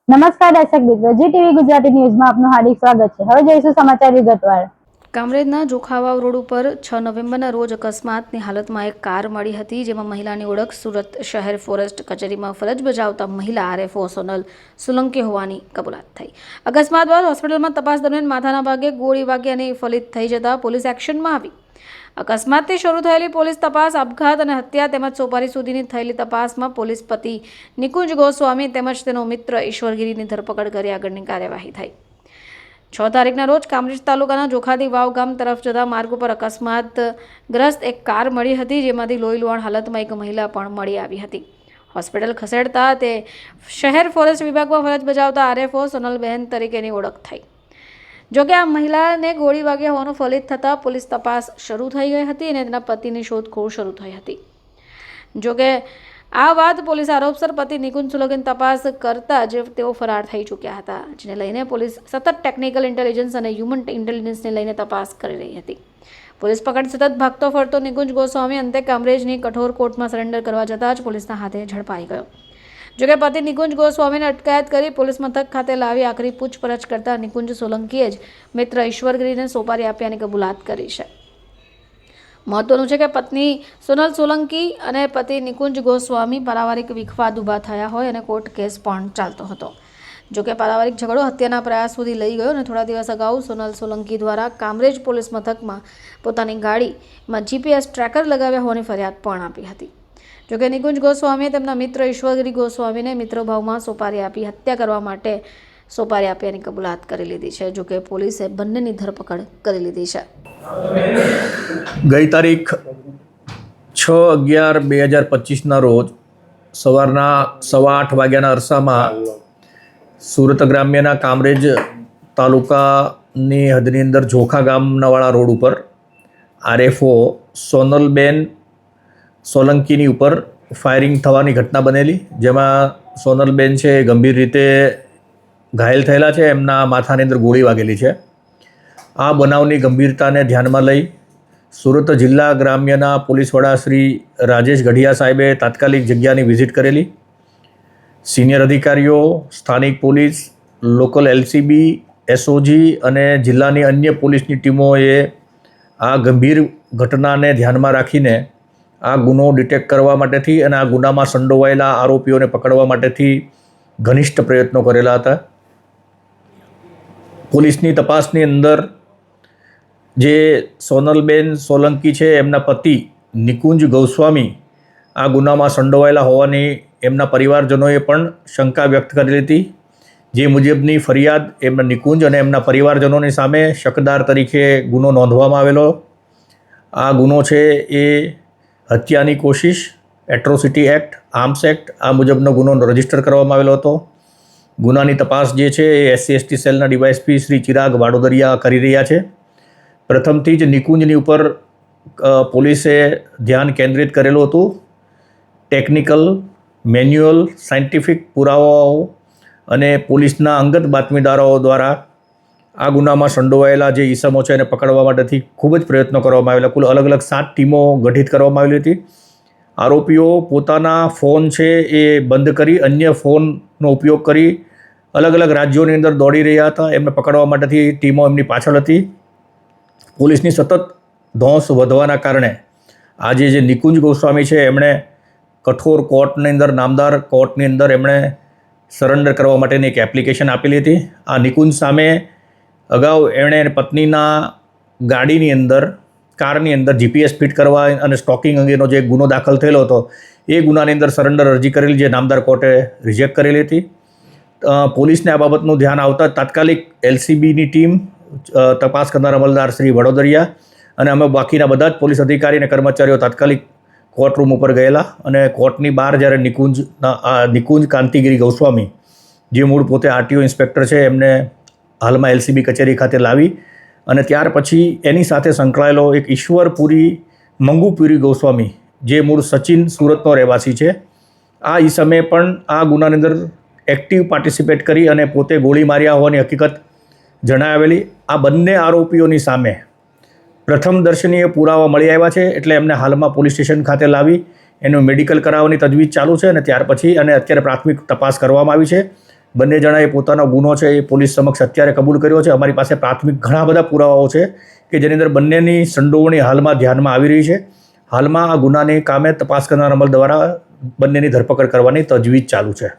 નમસ્કાર દર્શક મિત્રો, જી ટીવી ગુજરાતી ન્યૂઝમાં આપનું હાર્દિક સ્વાગત છે। હવે જોઈશું સમાચાર વિગતવાર। કામરેજના જોખાવાવ રોડ ઉપર 6 નવેમ્બરના રોજ અકસ્માતની હાલતમાં એક કાર મળી હતી, જેમાં મહિલાની ઓળખ સુરત શહેર ફોરેસ્ટ કચેરીમાં ફરજ બજાવતા મહિલા આરએફઓ સોનલ સોલંકી હોવાની કબૂલાત થઈ। અકસ્માત બાદ હોસ્પિટલમાં તપાસ દરમિયાન માથાના ભાગે ગોળી વાગી અને ફલિત થઈ જતા પોલીસ એક્શનમાં આવી। અકસ્માતથી શરૂ થયેલી પોલીસ તપાસ આપઘાત અને હત્યા તેમજ સોપારી સુધીની થયેલી તપાસમાં પોલીસ પતિ નિકુંજ ગોસ્વામી તેમજ તેનો મિત્ર ઈશ્વરગીરીની ધરપકડ કરી આગળની કાર્યવાહી થઈ। 6 તારીખના રોજ કામરેજ તાલુકાના જોખાદી વાવ ગામ તરફ જતા માર્ગ ઉપર અકસ્માતગ્રસ્ત એક કાર મળી હતી, જેમાંથી લોહીલુહાણ હાલતમાં એક મહિલા પણ મળી આવી હતી। હોસ્પિટલ ખસેડતા તે શહેર ફોરેસ્ટ વિભાગમાં ફરજ બજાવતા આરએફઓ સોનલબહેન તરીકેની ઓળખ થઈ। જોકે આ મહિલાને ગોળી વાગ્યા હોવાનું ફલિત થતાં પોલીસ તપાસ શરૂ થઈ ગઈ હતી અને તેના પતિની શોધખોળ શરૂ થઈ હતી। જોકે આ વાત પોલીસ આરોપસર પતિ નિકુંજ સોલંકીની તપાસ કરતા જ તેઓ ફરાર થઈ ચૂક્યા હતા, જેને લઈને પોલીસ સતત ટેકનિકલ ઇન્ટેલિજન્સ અને હ્યુમન ઇન્ટેલિજન્સને લઈને તપાસ કરી રહી હતી। પોલીસ પકડ સતત ભાગતો ફરતો નિકુંજ ગોસ્વામી અંતે કામરેજની કઠોર કોર્ટમાં સરેન્ડર કરવા જતાં જ પોલીસના હાથે ઝડપાઈ ગયો। જોકે પતિ નિકુંજ ગોસ્વામીને અટકાયત કરી પોલીસ મથક ખાતે લાવી આખરી પૂછપરછ કરતા નિકુંજ સોલંકીએ જ મિત્ર ઈશ્વરગીરીને સોપારી આપ્યાની કબૂલાત કરી છે। મહત્વનું છે કે પત્ની સોનલ સોલંકી અને પતિ નિકુંજ ગોસ્વામી પારિવારિક વિખવાદ ઊભા થયા હોય અને કોર્ટ કેસ પણ ચાલતો હતો। જોકે પારિવારિક ઝઘડો હત્યાના પ્રયાસ સુધી લઈ ગયો અને થોડા દિવસ અગાઉ સોનલ સોલંકી દ્વારા કામરેજ પોલીસ મથકમાં પોતાની ગાડીમાં જીપીએસ ટ્રેકર લગાવ્યા હોવાની ફરિયાદ પણ આપી હતી। જોકે નિકુંજ ગોસ્વામીએ તેમના મિત્ર ઈશ્વરગીરી ગોસ્વામીને મિત્રભાવમાં સોપારી આપી હત્યા કરવા માટે સોપારી આપ્યાની કબૂલાત કરી લીધી છે। જોકે પોલીસે બંનેની ધરપકડ કરી લીધી છે। ગઈ તારીખ 6/11/2025ના રોજ સવારના 8:15 વાગ્યાના અરસામાં સુરત ગ્રામ્યના કામરેજ તાલુકાની હદની અંદર જોખા ગામનાવાળા રોડ ઉપર આરએફઓ સોનલબેન સોલંકીની ઉપર ફાયરિંગ થવાની ઘટના બનેલી, જેમાં સોનલબેન છે એ ગંભીર રીતે ઘાયલ થયેલા છે, એમના માથાની અંદર ગોળી વાગેલી છે। આ બનાવની ગંભીરતાને ધ્યાનમાં લઈ સુરત જિલ્લા ગ્રામ્યના પોલીસ વડા શ્રી રાજેશ ગઢિયા સાહેબે તાત્કાલિક જગ્યાની વિઝિટ કરેલી। સિનિયર અધિકારીઓ, સ્થાનિક પોલીસ, લોકલ એલસીબી, એસઓજી અને જિલ્લાની અન્ય પોલીસની ટીમોએ આ ગંભીર ઘટનાને ધ્યાનમાં રાખીને આ ગુનો ડિટેક્ટ કરવા માટેથી અને આ ગુનામાં સંડોવાયેલા આરોપીઓને પકડવા માટેથી ઘનિષ્ઠ પ્રયત્નો કરેલા હતા। પોલીસની તપાસની અંદર જે સોનલબેન સોલંકી છે એમના પતિ નિકુંજ ગોસ્વામી આ ગુનામાં સંડોવાયેલા હોવાની એમના પરિવારજનોએ પણ શંકા વ્યક્ત કરેલી હતી, જે મુજબની ફરિયાદ એમના નિકુંજ અને એમના પરિવારજનોની સામે શકદાર તરીકે ગુનો નોંધવામાં આવેલો। આ ગુનો છે એ હત્યાની કોશિશ, એટ્રોસિટી એક્ટ, આર્મ્સ એક્ટ આ મુજબનો ગુનો રજીસ્ટર કરવામાં આવેલો હતો। ગુનાની તપાસ જે છે એ SC/ST સેલના ડીવાયએસપી શ્રી ચિરાગ વાડોદરિયા કરી રહ્યા છે। પ્રથમથી જ નિકુંજની ઉપર પોલીસે ધ્યાન કેન્દ્રિત કરેલું હતું। ટેકનિકલ, મેન્યુઅલ, સાયન્ટિફિક પુરાવાઓ અને પોલીસના અંગત બાતમીદારો દ્વારા આ ગુનામાં સંડોવાયેલા જે ઈસમો છે એને પકડવા માટેથી ખૂબ જ પ્રયત્નો કરવામાં આવેલા। કુલ અલગ અલગ 7 ટીમો ગઠિત કરવામાં આવેલી હતી। આરોપીઓ પોતાના ફોન છે એ બંધ કરી અન્ય ફોનનો ઉપયોગ કરી અલગ અલગ રાજ્યોની અંદર દોડી રહ્યા હતા। એમને પકડવા માટેથી ટીમો એમની પાછળ હતી। પોલીસની સતત ધોંસ વધવાના કારણે આજે જે નિકુંજ ગોસ્વામી છે એમણે કઠોર કોર્ટની અંદર, નામદાર કોર્ટની અંદર એમણે સરેન્ડર કરવા માટેની એક એપ્લિકેશન આપેલી હતી। આ નિકુંજ સામે અગાઉ એણે પત્નીના ગાડીની અંદર, કારની અંદર જીપીએસ ફિટ કરવા અને સ્ટોકિંગ અંગેનો જે ગુનો દાખલ થયેલો હતો એ ગુનાની અંદર સરેન્ડર અરજી કરેલી, જે નામદાર કોર્ટે રિજેક્ટ કરેલી હતી। પોલીસને આ બાબતનું ધ્યાન આવતા તાત્કાલિક એલસીબીની ટીમ, તપાસ કરનાર અમલદાર શ્રી વડોદરિયા અને અમે બાકીના બધા જ પોલીસ અધિકારી અને કર્મચારીઓ તાત્કાલિક કોર્ટ રૂમ ઉપર ગયેલા અને કોર્ટની બહાર જ્યારે નિકુંજ કાંતિગીરી ગોસ્વામી જે મૂળ પોતે આરટીઓ ઇન્સ્પેક્ટર છે એમને હાલમાં એલસીબી કચેરી ખાતે લાવી અને ત્યાર પછી એની સાથે સંકળાયેલો એક ઈશ્વરપુરી મંગુપુરી ગોસ્વામી જે મૂળ સચિન સુરતનો રહેવાસી છે, આ ઈસમે પણ આ ગુનાની અંદર એક્ટિવ પાર્ટિસિપેટ કરી અને પોતે ગોળી માર્યા હોવાની હકીકત જણાવેલી। આ બંને આરોપીઓની સામે પ્રથમ દર્શનીય પુરાવા મળી આવ્યા છે, એટલે એમને હાલમાં પોલીસ સ્ટેશન ખાતે લાવી એનું મેડિકલ કરાવવાની તજવીજ ચાલુ છે અને ત્યાર પછી અને અત્યારે પ્રાથમિક તપાસ કરવામાં આવી છે। બંને જણાએ પોતાનો ગુનો છે એ પોલીસ સમક્ષ અત્યારે કબૂલ કર્યો છે. અમારી પાસે પ્રાથમિક ઘણા બધા પુરાવાઓ છે કે જેની અંદર બંનેની સંડોવણી હાલમાં ધ્યાનમાં આવી રહી છે. હાલમાં આ ગુનાની કામે તપાસ કરનાર અમલ દ્વારા બંનેની ધરપકડ કરવાની તજવીજ ચાલુ છે.